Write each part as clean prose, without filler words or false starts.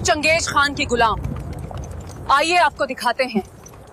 Genghis Khan के गुलाम। आइए आपको दिखाते हैं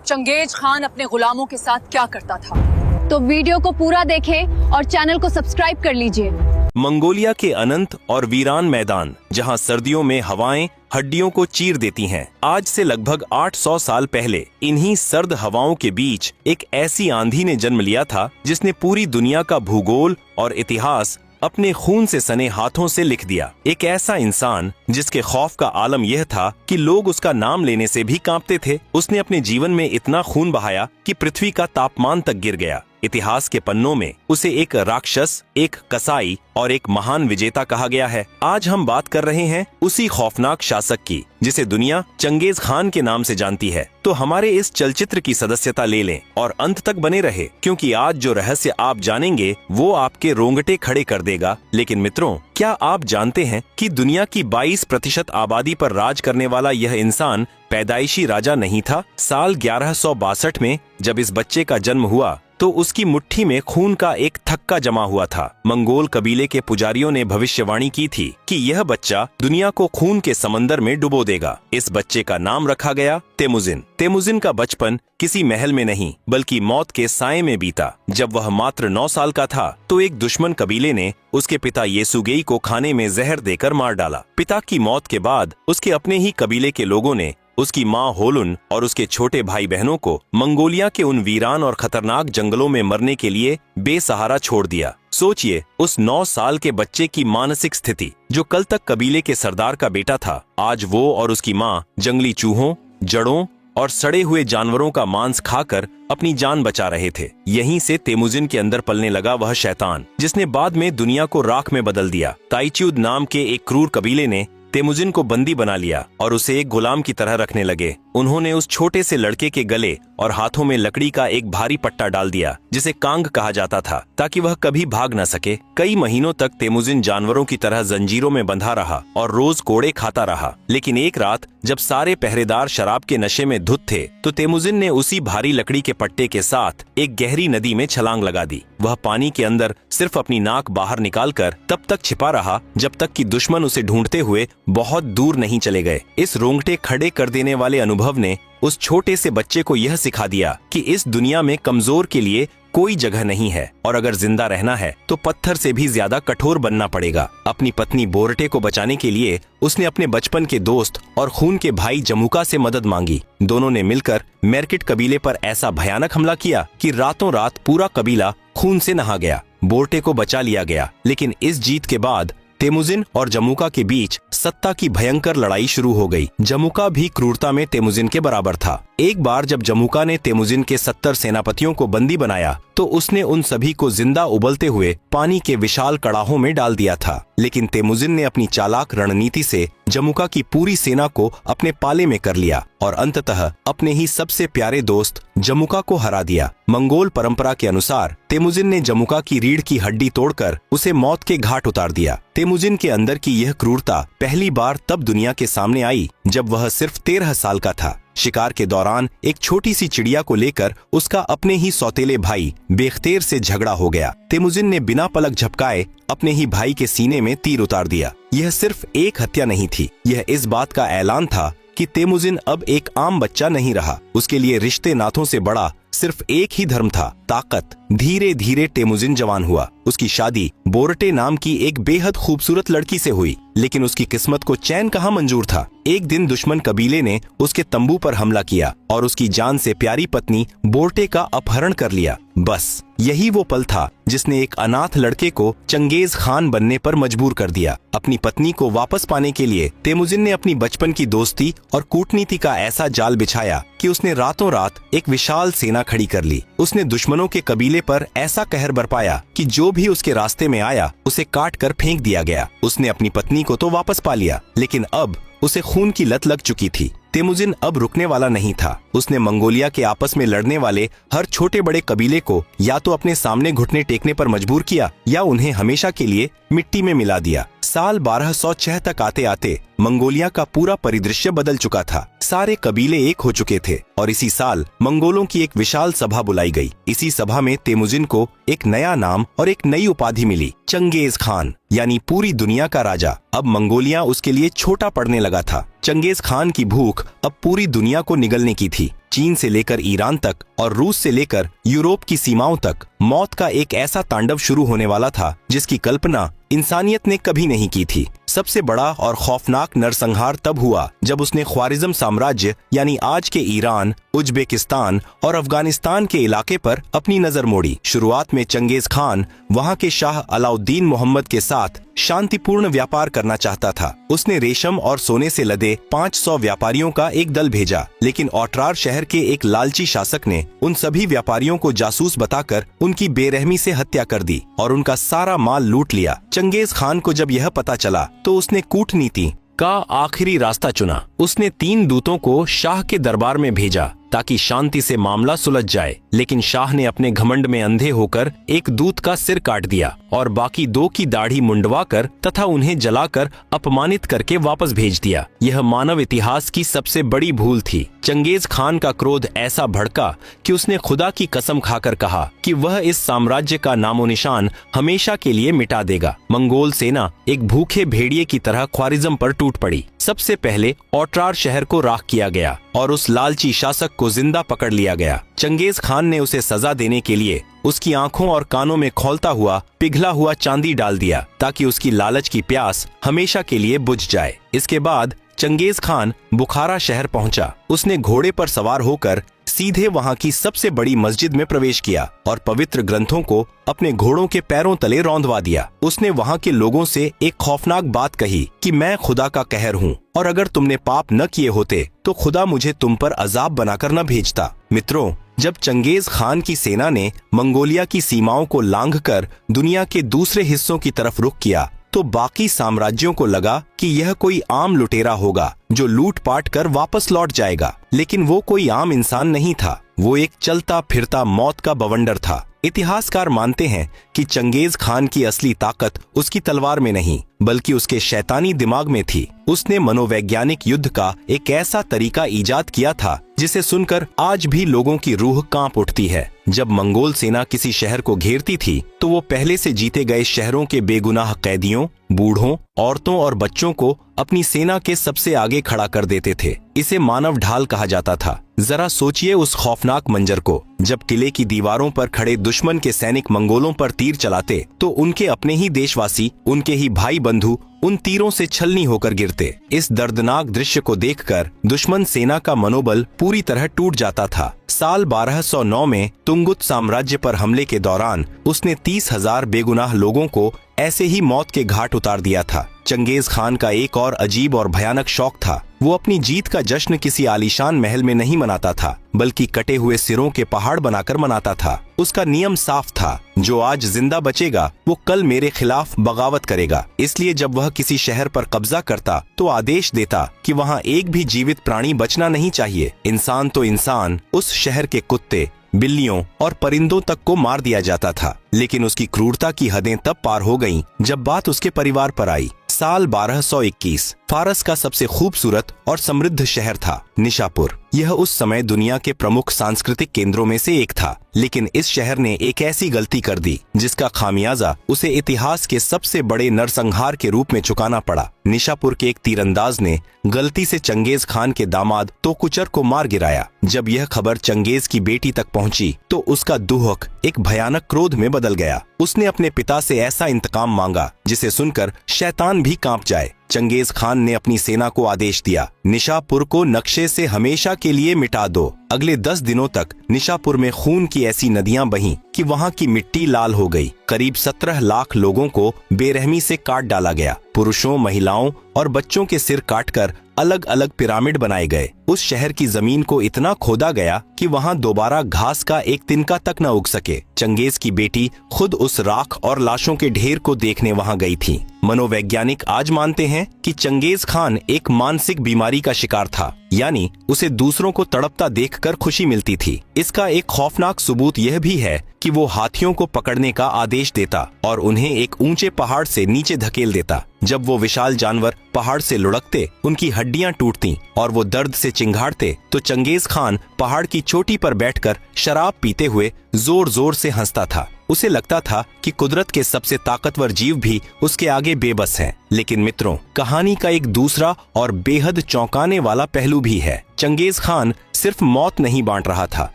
चंगेज खान अपने गुलामों के साथ क्या करता था। तो वीडियो को पूरा देखें और चैनल को सब्सक्राइब कर लीजिए। मंगोलिया के अनंत और वीरान मैदान, जहां सर्दियों में हवाएं हड्डियों को चीर देती हैं। आज से लगभग 800 साल पहले इन्हीं सर्द हवाओं के बीच एक ऐसी आंधी ने जन्म लिया था जिसने पूरी दुनिया का भूगोल और इतिहास अपने खून से सने हाथों से लिख दिया। एक ऐसा इंसान जिसके खौफ का आलम यह था कि लोग उसका नाम लेने से भी कांपते थे। उसने अपने जीवन में इतना खून बहाया कि पृथ्वी का तापमान तक गिर गया। इतिहास के पन्नों में उसे एक राक्षस, एक कसाई और एक महान विजेता कहा गया है। आज हम बात कर रहे हैं उसी खौफनाक शासक की जिसे दुनिया चंगेज खान के नाम से जानती है। तो हमारे इस चलचित्र की सदस्यता ले लें और अंत तक बने रहे, क्योंकि आज जो रहस्य आप जानेंगे वो आपके रोंगटे खड़े कर देगा। लेकिन मित्रों, क्या आप जानते हैं कि दुनिया की 22% आबादी पर राज करने वाला यह इंसान पैदाइशी राजा नहीं था। साल 1162 में जब इस बच्चे का जन्म हुआ तो उसकी मुट्ठी में खून का एक थक्का जमा हुआ था। मंगोल कबीले के पुजारियों ने भविष्यवाणी की थी कि यह बच्चा दुनिया को खून के समंदर में डुबो देगा। इस बच्चे का नाम रखा गया तेमुजिन। तेमुजिन का बचपन किसी महल में नहीं बल्कि मौत के साए में बीता। जब वह मात्र 9 साल का था तो एक दुश्मन कबीले ने उसके पिता येसुगेई को खाने में जहर देकर मार डाला। पिता की मौत के बाद उसके अपने ही कबीले के लोगों ने उसकी माँ होलुन और उसके छोटे भाई बहनों को मंगोलिया के उन वीरान और खतरनाक जंगलों में मरने के लिए बेसहारा छोड़ दिया। सोचिए उस 9 साल के बच्चे की मानसिक स्थिति। जो कल तक कबीले के सरदार का बेटा था, आज वो और उसकी माँ जंगली चूहों, जड़ों और सड़े हुए जानवरों का मांस खाकर अपनी जान बचा रहे थे। यहीं से तेमुजिन के अंदर पलने लगा वह शैतान जिसने बाद में दुनिया को राख में बदल दिया। ताइच्यूद नाम के एक क्रूर कबीले ने तेमुजिन को बंदी बना लिया और उसे एक गुलाम की तरह रखने लगे। उन्होंने उस छोटे से लड़के के गले और हाथों में लकड़ी का एक भारी पट्टा डाल दिया जिसे कांग कहा जाता था, ताकि वह कभी भाग न सके। कई महीनों तक तेमुजिन जानवरों की तरह जंजीरों में बंधा रहा और रोज कोड़े खाता रहा। लेकिन एक रात जब सारे पहरेदार शराब के नशे में धुत थे तो तेमुजिन ने उसी भारी लकड़ी के पट्टे के साथ एक गहरी नदी में छलांग लगा दी। वह पानी के अंदर सिर्फ अपनी नाक बाहर निकालकर तब तक छिपा रहा जब तक कि दुश्मन उसे ढूंढते हुए बहुत दूर नहीं चले गए। इस रोंगटे खड़े कर देने वाले अनुभव ने उस छोटे से बच्चे को यह सिखा दिया कि इस दुनिया में कमजोर के लिए कोई जगह नहीं है और अगर जिंदा रहना है तो पत्थर से भी ज्यादा कठोर बनना पड़ेगा। अपनी पत्नी बोरटे को बचाने के लिए उसने अपने बचपन के दोस्त और खून के भाई जमुका से मदद मांगी। दोनों ने मिलकर मेरकिट कबीले पर ऐसा भयानक हमला किया कि रातों रात पूरा कबीला खून से नहा गया। बोरटे को बचा लिया गया, लेकिन इस जीत के बाद तेमुजिन और जमुका के बीच सत्ता की भयंकर लड़ाई शुरू हो गई। जमुका भी क्रूरता में तेमुजिन के बराबर था। एक बार जब जमुका ने तेमुजिन के 70 सेनापतियों को बंदी बनाया तो उसने उन सभी को जिंदा उबलते हुए पानी के विशाल कड़ाहों में डाल दिया था। लेकिन तेमुजिन ने अपनी चालाक रणनीति से जमुका की पूरी सेना को अपने पाले में कर लिया और अंततः अपने ही सबसे प्यारे दोस्त जमुका को हरा दिया। मंगोल परंपरा के अनुसार तेमुजिन ने जमुका की रीढ़ की हड्डी तोड़कर उसे मौत के घाट उतार दिया। तेमुजिन के अंदर की यह क्रूरता पहली बार तब दुनिया के सामने आई जब वह सिर्फ 13 साल का था। शिकार के दौरान एक छोटी सी चिड़िया को लेकर उसका अपने ही सौतेले भाई बेख्तेर से झगड़ा हो गया। तेमुजिन ने बिना पलक झपकाए अपने ही भाई के सीने में तीर उतार दिया। यह सिर्फ एक हत्या नहीं थी, यह इस बात का ऐलान था कि तेमुजिन अब एक आम बच्चा नहीं रहा। उसके लिए रिश्ते नातों से बड़ा सिर्फ एक ही धर्म था, ताकत। धीरे धीरे तेमुजिन जवान हुआ। उसकी शादी बोरटे नाम की एक बेहद खूबसूरत लड़की से हुई, लेकिन उसकी किस्मत को चैन कहाँ मंजूर था। एक दिन दुश्मन कबीले ने उसके तंबू पर हमला किया और उसकी जान से प्यारी पत्नी बोरटे का अपहरण कर लिया। बस यही वो पल था जिसने एक अनाथ लड़के को चंगेज खान बनने पर मजबूर कर दिया। अपनी पत्नी को वापस पाने के लिए तेमुजिन ने अपनी बचपन की दोस्ती और कूटनीति का ऐसा जाल बिछाया कि उसने रातों रात एक विशाल सेना खड़ी कर ली। उसने दुश्मनों के कबीले पर ऐसा कहर बरपाया कि जो भी उसके रास्ते में आया उसे काट कर फेंक दिया गया। उसने अपनी पत्नी को तो वापस पा लिया, लेकिन अब उसे खून की लत लग चुकी थी। तेमुजिन अब रुकने वाला नहीं था। उसने मंगोलिया के आपस में लड़ने वाले हर छोटे बड़े कबीले को या तो अपने सामने घुटने टेकने पर मजबूर किया या उन्हें हमेशा के लिए मिट्टी में मिला दिया। साल 1206 तक आते आते मंगोलिया का पूरा परिदृश्य बदल चुका था। सारे कबीले एक हो चुके थे और इसी साल मंगोलों की एक विशाल सभा बुलाई गई। इसी सभा में तेमुजिन को एक नया नाम और एक नई उपाधि मिली, चंगेज खान, यानी पूरी दुनिया का राजा। अब मंगोलिया उसके लिए छोटा पड़ने लगा था। चंगेज खान की भूख अब पूरी दुनिया को निगलने की थी। चीन से लेकर ईरान तक और रूस से लेकर यूरोप की सीमाओं तक मौत का एक ऐसा तांडव शुरू होने वाला था जिसकी कल्पना इंसानियत ने कभी नहीं की थी। सबसे बड़ा और खौफनाक नरसंहार तब हुआ जब उसने ख्वारिज़म साम्राज्य यानी आज के ईरान, उज्बेकिस्तान और अफगानिस्तान के इलाके पर अपनी नजर मोड़ी। शुरुआत में चंगेज खान वहां के शाह अलाउद्दीन मोहम्मद के साथ शांतिपूर्ण व्यापार करना चाहता था। उसने रेशम और सोने से लदे 500 व्यापारियों का एक दल भेजा, लेकिन ओट्रार शहर के एक लालची शासक ने उन सभी व्यापारियों को जासूस बताकर उनकी बेरहमी से हत्या कर दी और उनका सारा माल लूट लिया। चंगेज खान को जब यह पता चला तो उसने कूटनीति का आखिरी रास्ता चुना। उसने 3 दूतों को शाह के दरबार में भेजा ताकि शांति से मामला सुलझ जाए, लेकिन शाह ने अपने घमंड में अंधे होकर एक दूत का सिर काट दिया और बाकी 2 की दाढ़ी मुंडवाकर तथा उन्हें जलाकर अपमानित करके वापस भेज दिया। यह मानव इतिहास की सबसे बड़ी भूल थी। चंगेज खान का क्रोध ऐसा भड़का कि उसने खुदा की कसम खाकर कहा कि वह इस साम्राज्य का नामो निशान हमेशा के लिए मिटा देगा। मंगोल सेना एक भूखे भेड़िए की तरह ख्वारिज़म पर टूट पड़ी। सबसे पहले ओट्रार शहर को राख किया गया और उस लालची शासक को जिंदा पकड़ लिया गया। चंगेज खान ने उसे सजा देने के लिए उसकी आंखों और कानों में खौलता हुआ पिघला हुआ चांदी डाल दिया ताकि उसकी लालच की प्यास हमेशा के लिए बुझ जाए। इसके बाद चंगेज खान बुखारा शहर पहुंचा। उसने घोड़े पर सवार होकर सीधे वहां की सबसे बड़ी मस्जिद में प्रवेश किया और पवित्र ग्रंथों को अपने घोड़ों के पैरों तले रौंदवा दिया। उसने वहां के लोगों से एक खौफनाक बात कही कि मैं खुदा का कहर हूँ और अगर तुमने पाप न किए होते तो खुदा मुझे तुम पर अजाब बनाकर न भेजता। मित्रों, जब चंगेज खान की सेना ने मंगोलिया की सीमाओं को लांघकर दुनिया के दूसरे हिस्सों की तरफ रुख किया तो बाकी साम्राज्यों को लगा कि यह कोई आम लुटेरा होगा जो लूट पाट कर वापस लौट जाएगा, लेकिन वो कोई आम इंसान नहीं था। वो एक चलता फिरता मौत का बवंडर था। इतिहासकार मानते हैं कि चंगेज खान की असली ताकत उसकी तलवार में नहीं बल्कि उसके शैतानी दिमाग में थी। उसने मनोवैज्ञानिक युद्ध का एक ऐसा तरीका इजाद किया था जिसे सुनकर आज भी लोगों की रूह कांप उठती है। जब मंगोल सेना किसी शहर को घेरती थी तो वो पहले से जीते गए शहरों के बेगुनाह कैदियों, बूढ़ों, औरतों और बच्चों को अपनी सेना के सबसे आगे खड़ा कर देते थे। इसे मानव ढाल कहा जाता था। जरा सोचिए उस खौफनाक मंजर को। जब किले की दीवारों पर खड़े दुश्मन के सैनिक मंगोलों पर तीर चलाते तो उनके अपने ही देशवासी, उनके ही भाई बंधु उन तीरों से छलनी होकर गिरते। इस दर्दनाक दृश्य को देखकर दुश्मन सेना का मनोबल पूरी तरह टूट जाता था। साल 1209 में तुंगुत साम्राज्य पर हमले के दौरान उसने 30,000 बेगुनाह लोगों को ऐसे ही मौत के घाट उतार दिया था। चंगेज खान का एक और अजीब और भयानक शौक था। वो अपनी जीत का जश्न किसी आलीशान महल में नहीं मनाता था बल्कि कटे हुए सिरों के पहाड़ बनाकर मनाता था। उसका नियम साफ था, जो आज जिंदा बचेगा वो कल मेरे खिलाफ बगावत करेगा। इसलिए जब वह किसी शहर पर कब्जा करता तो आदेश देता कि वहाँ एक भी जीवित प्राणी बचना नहीं चाहिए। इंसान तो इंसान, उस शहर के कुत्ते, बिल्लियों और परिंदों तक को मार दिया जाता था। लेकिन उसकी क्रूरता की हदें तब पार हो गईं जब बात उसके परिवार पर आई। साल 1221 फारस का सबसे खूबसूरत और समृद्ध शहर था निशापुर। यह उस समय दुनिया के प्रमुख सांस्कृतिक केंद्रों में से एक था, लेकिन इस शहर ने एक ऐसी गलती कर दी जिसका खामियाजा उसे इतिहास के सबसे बड़े नरसंहार के रूप में चुकाना पड़ा। निशापुर के एक तीरंदाज ने गलती से चंगेज खान के दामाद तोकुचर को मार गिराया। जब यह खबर चंगेज की बेटी तक पहुंची तो उसका दुहक एक भयानक क्रोध में बदल गया। उसने अपने पिता से ऐसा इंतकाम मांगा जिसे सुनकर शैतान भी कांप जाए। चंगेज खान ने अपनी सेना को आदेश दिया, निशापुर को नक्शे से हमेशा के लिए मिटा दो। अगले 10 दिनों तक निशापुर में खून की ऐसी नदियां बहीं कि वहां की मिट्टी लाल हो गई। करीब 17 लाख लोगों को बेरहमी से काट डाला गया। पुरुषों, महिलाओं और बच्चों के सिर काटकर अलग अलग पिरामिड बनाए गए। उस शहर की जमीन को इतना खोदा गया कि वहां दोबारा घास का एक तिनका तक न उग सके। चंगेज की बेटी खुद उस राख और लाशों के ढेर को देखने वहां गई थी। मनोवैज्ञानिक आज मानते हैं कि चंगेज खान एक मानसिक बीमारी का शिकार था, यानी उसे दूसरों को तड़पता देखकर खुशी मिलती थी। इसका एक खौफनाक सबूत यह भी है कि वो हाथियों को पकड़ने का आदेश देता और उन्हें एक ऊंचे पहाड़ से नीचे धकेल देता। जब वो विशाल जानवर पहाड़ से लुढ़कते, उनकी हड्डियां टूटती और वो दर्द से चिंघाड़ते, तो चंगेज खान पहाड़ की चोटी पर बैठकर शराब पीते हुए जोर जोर से हंसता था। उसे लगता था कि कुदरत के सबसे ताकतवर जीव भी उसके आगे बेबस हैं। लेकिन मित्रों, कहानी का एक दूसरा और बेहद चौंकाने वाला पहलू भी है। चंगेज खान सिर्फ मौत नहीं बांट रहा था,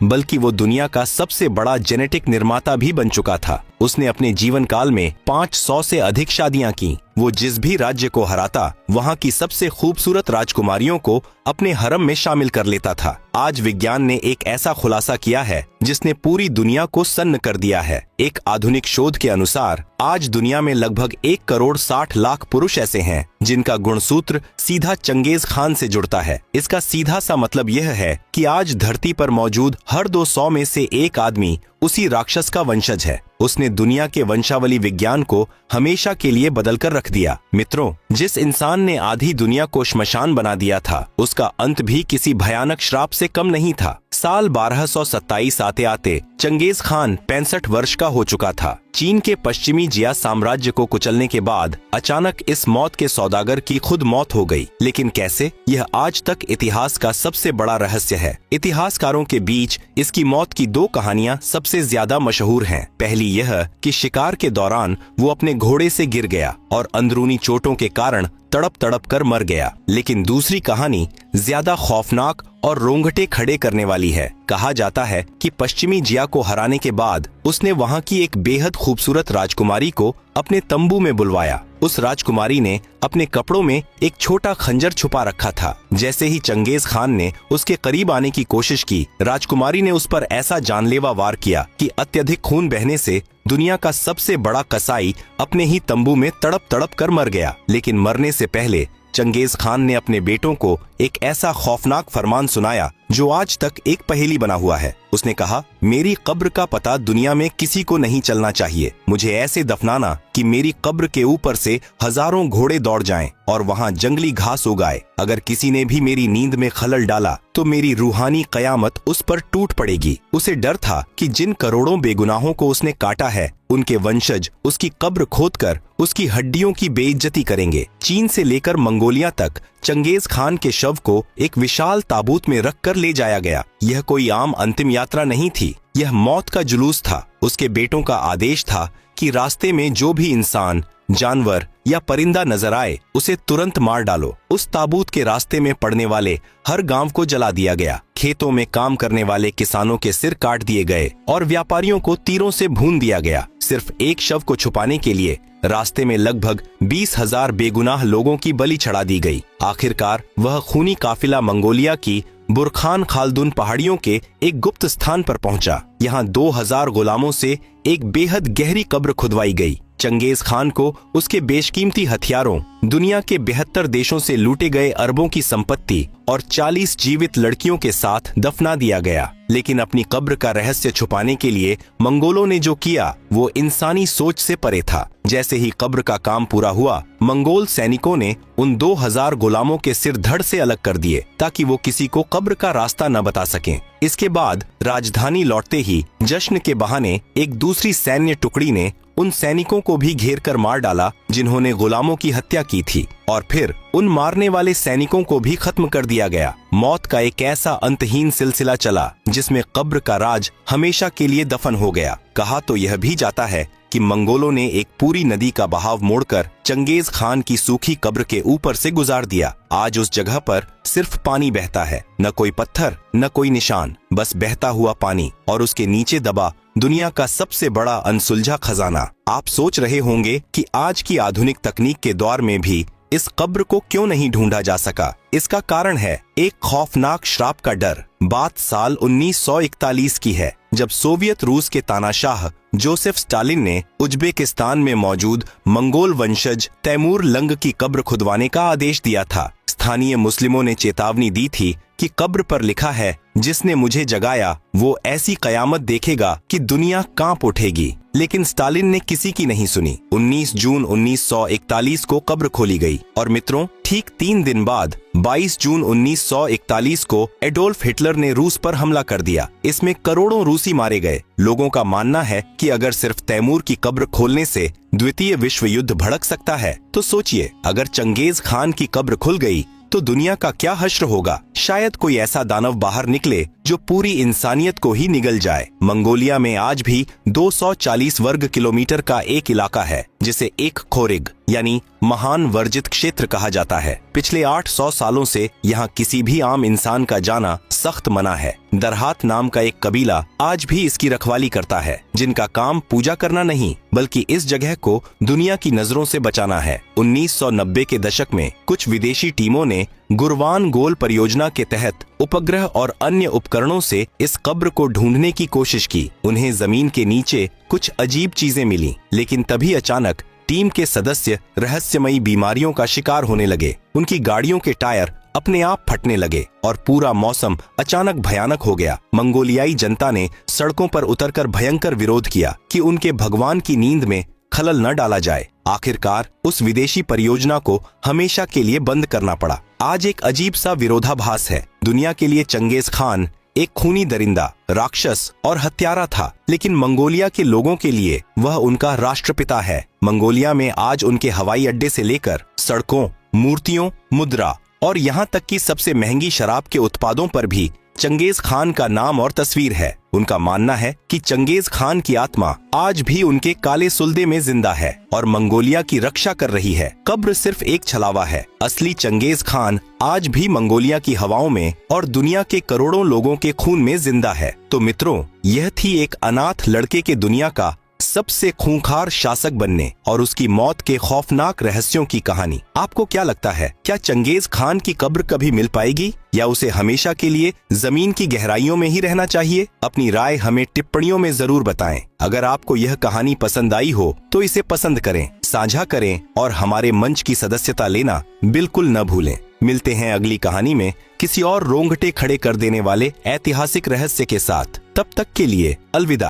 बल्कि वो दुनिया का सबसे बड़ा जेनेटिक निर्माता भी बन चुका था। उसने अपने जीवन काल में 500 से अधिक शादियां की। वो जिस भी राज्य को हराता, वहां की सबसे खूबसूरत राजकुमारियों को अपने हरम में शामिल कर लेता था। आज विज्ञान ने एक ऐसा खुलासा किया है जिसने पूरी दुनिया को सन्न कर दिया है। एक आधुनिक शोध के अनुसार आज दुनिया में लगभग 1 करोड़ 60 लाख पुरुष ऐसे हैं जिनका गुणसूत्र सीधा चंगेज खान से जुड़ता है। इसका सीधा सा मतलब यह है कि आज धरती पर मौजूद हर 200 में से एक आदमी उसी राक्षस का वंशज है। उसने दुनिया के वंशावली विज्ञान को हमेशा के लिए बदल कर रख दिया। मित्रों, जिस इंसान ने आधी दुनिया को श्मशान बना दिया था, उसका अंत भी किसी भयानक श्राप से कम नहीं था। साल 1227 आते आते चंगेज खान 65 वर्ष का हो चुका था। चीन के पश्चिमी जिया साम्राज्य को कुचलने के बाद अचानक इस मौत के सौदागर की खुद मौत हो गई। लेकिन कैसे, यह आज तक इतिहास का सबसे बड़ा रहस्य है। इतिहासकारों के बीच इसकी मौत की 2 कहानियां सबसे ज्यादा मशहूर हैं। पहली यह कि शिकार के दौरान वो अपने घोड़े से गिर गया और अंदरूनी चोटों के कारण तड़प तड़प कर मर गया। लेकिन दूसरी कहानी ज्यादा खौफनाक और रोंगटे खड़े करने वाली है। कहा जाता है कि पश्चिमी जिया को हराने के बाद उसने वहां की एक बेहद खूबसूरत राजकुमारी को अपने तंबू में बुलवाया। उस राजकुमारी ने अपने कपड़ों में एक छोटा खंजर छुपा रखा था। जैसे ही चंगेज खान ने उसके करीब आने की कोशिश की, राजकुमारी ने उस पर ऐसा जानलेवा वार किया कि अत्यधिक खून बहने से दुनिया का सबसे बड़ा कसाई अपने ही तंबू में तड़प तड़प कर मर गया। लेकिन मरने से पहले चंगेज खान ने अपने बेटों को एक ऐसा खौफनाक फरमान सुनाया जो आज तक एक पहेली बना हुआ है। उसने कहा, मेरी कब्र का पता दुनिया में किसी को नहीं चलना चाहिए। मुझे ऐसे दफनाना कि मेरी कब्र के ऊपर से हजारों घोड़े दौड़ जाएं और वहां जंगली घास उगाए। अगर किसी ने भी मेरी नींद में खलल डाला तो मेरी रूहानी कयामत उस पर टूट पड़ेगी। उसे डर था कि जिन करोड़ों बेगुनाहों को उसने काटा है, उनके वंशज उसकी कब्र खोदकर उसकी हड्डियों की बेइज्जती करेंगे। चीन से लेकर मंगोलिया तक चंगेज खान के शव को एक विशाल ताबूत में रखकर ले जाया गया। यह कोई आम अंतिम यात्रा नहीं थी, यह मौत का जुलूस था। उसके बेटों का आदेश था कि रास्ते में जो भी इंसान, जानवर या परिंदा नजर आए, उसे तुरंत मार डालो। उस ताबूत के रास्ते में पड़ने वाले हर गांव को जला दिया गया। खेतों में काम करने वाले किसानों के सिर काट दिए गए और व्यापारियों को तीरों से भून दिया गया। सिर्फ एक शव को छुपाने के लिए रास्ते में लगभग 20,000 बेगुनाह लोगों की बलि चढ़ा दी गई। आखिरकार वह खूनी काफिला मंगोलिया की बुरखान खालदुन पहाड़ियों के एक गुप्त स्थान पर पहुंचा। यहाँ 2000 गुलामों से एक बेहद गहरी कब्र खुदवाई गई। चंगेज खान को उसके बेशकीमती हथियारों, दुनिया के 72 देशों से लूटे गए अरबों की संपत्ति और 40 जीवित लड़कियों के साथ दफना दिया गया। लेकिन अपनी कब्र का रहस्य छुपाने के लिए मंगोलों ने जो किया वो इंसानी सोच से परे था। जैसे ही कब्र का काम पूरा हुआ, मंगोल सैनिकों ने उन 2000 गुलामों के सिर धड़ से अलग कर दिए ताकि वो किसी को कब्र का रास्ता न बता सकें। इसके बाद राजधानी लौटते ही जश्न के बहाने एक दूसरी सैन्य टुकड़ी ने उन सैनिकों को भी घेर कर मार डाला जिन्होंने गुलामों की हत्या की थी, और फिर उन मारने वाले सैनिकों को भी खत्म कर दिया गया। मौत का एक ऐसा अंतहीन सिलसिला चला जिसमें कब्र का राज हमेशा के लिए दफन हो गया। कहा तो यह भी जाता है कि मंगोलों ने एक पूरी नदी का बहाव मोड़कर चंगेज खान की सूखी कब्र के ऊपर से गुजार दिया। आज उस जगह पर सिर्फ पानी बहता है, न कोई पत्थर, न कोई निशान, बस बहता हुआ पानी और उसके नीचे दबा दुनिया का सबसे बड़ा अनसुलझा खजाना। आप सोच रहे होंगे कि आज की आधुनिक तकनीक के दौर में भी इस कब्र को क्यों नहीं ढूंढा जा सका। इसका कारण है एक खौफनाक श्राप का डर। बात साल 1941 की है, जब सोवियत रूस के तानाशाह जोसेफ स्टालिन ने उज्बेकिस्तान में मौजूद मंगोल वंशज तैमूर लंग की कब्र खुदवाने का आदेश दिया था। स्थानीय मुस्लिमों ने चेतावनी दी थी कि कब्र पर लिखा है, जिसने मुझे जगाया वो ऐसी कयामत देखेगा कि दुनिया कांप उठेगी। लेकिन स्टालिन ने किसी की नहीं सुनी। 19 जून 1941 को कब्र खोली गई और मित्रों, ठीक 3 दिन बाद 22 जून 1941 को एडोल्फ हिटलर ने रूस पर हमला कर दिया। इसमें करोड़ों रूसी मारे गए। लोगों का मानना है कि अगर सिर्फ तैमूर की कब्र खोलने से द्वितीय विश्व युद्ध भड़क सकता है, तो सोचिए अगर चंगेज खान की कब्र खुल गई तो दुनिया का क्या हश्र होगा। शायद कोई ऐसा दानव बाहर निकले जो पूरी इंसानियत को ही निगल जाए। मंगोलिया में आज भी 240 वर्ग किलोमीटर का एक इलाका है जिसे एक खोरिग यानी महान वर्जित क्षेत्र कहा जाता है। पिछले 800 सालों से यहाँ किसी भी आम इंसान का जाना सख्त मना है। दरहात नाम का एक कबीला आज भी इसकी रखवाली करता है, जिनका काम पूजा करना नहीं बल्कि इस जगह को दुनिया की नजरों से बचाना है। 1990 के दशक में कुछ विदेशी टीमों ने गुरवान गोल परियोजना के तहत उपग्रह और अन्य उपकरणों से इस कब्र को ढूंढने की कोशिश की। उन्हें जमीन के नीचे कुछ अजीब चीजें मिली, लेकिन तभी अचानक टीम के सदस्य रहस्यमयी बीमारियों का शिकार होने लगे। उनकी गाड़ियों के टायर अपने आप फटने लगे और पूरा मौसम अचानक भयानक हो गया। मंगोलियाई जनता ने सड़कों पर उतरकर भयंकर विरोध किया कि उनके भगवान की नींद में खलल न डाला जाए। आखिरकार उस विदेशी परियोजना को हमेशा के लिए बंद करना पड़ा। आज एक अजीब सा विरोधाभास है। दुनिया के लिए चंगेज खान एक खूनी दरिंदा, राक्षस और हत्यारा था, लेकिन मंगोलिया के लोगों के लिए वह उनका राष्ट्रपिता है। मंगोलिया में आज उनके हवाई अड्डे से लेकर सड़कों, मूर्तियों, मुद्रा और यहाँ तक कि सबसे महंगी शराब के उत्पादों पर भी चंगेज खान का नाम और तस्वीर है। उनका मानना है कि चंगेज खान की आत्मा आज भी उनके काले सुल्दे में जिंदा है और मंगोलिया की रक्षा कर रही है। कब्र सिर्फ एक छलावा है। असली चंगेज खान आज भी मंगोलिया की हवाओं में और दुनिया के करोड़ों लोगों के खून में जिंदा है। तो मित्रों, यह थी एक अनाथ लड़के के दुनिया का सबसे खूंखार शासक बनने और उसकी मौत के खौफनाक रहस्यों की कहानी। आपको क्या लगता है, क्या चंगेज खान की कब्र कभी मिल पाएगी या उसे हमेशा के लिए जमीन की गहराइयों में ही रहना चाहिए? अपनी राय हमें टिप्पणियों में जरूर बताएं। अगर आपको यह कहानी पसंद आई हो तो इसे पसंद करें, साझा करें और हमारे मंच की सदस्यता लेना बिल्कुल न भूलें। मिलते हैं अगली कहानी में किसी और रोंगटे खड़े कर देने वाले ऐतिहासिक रहस्य के साथ। तब तक के लिए अलविदा।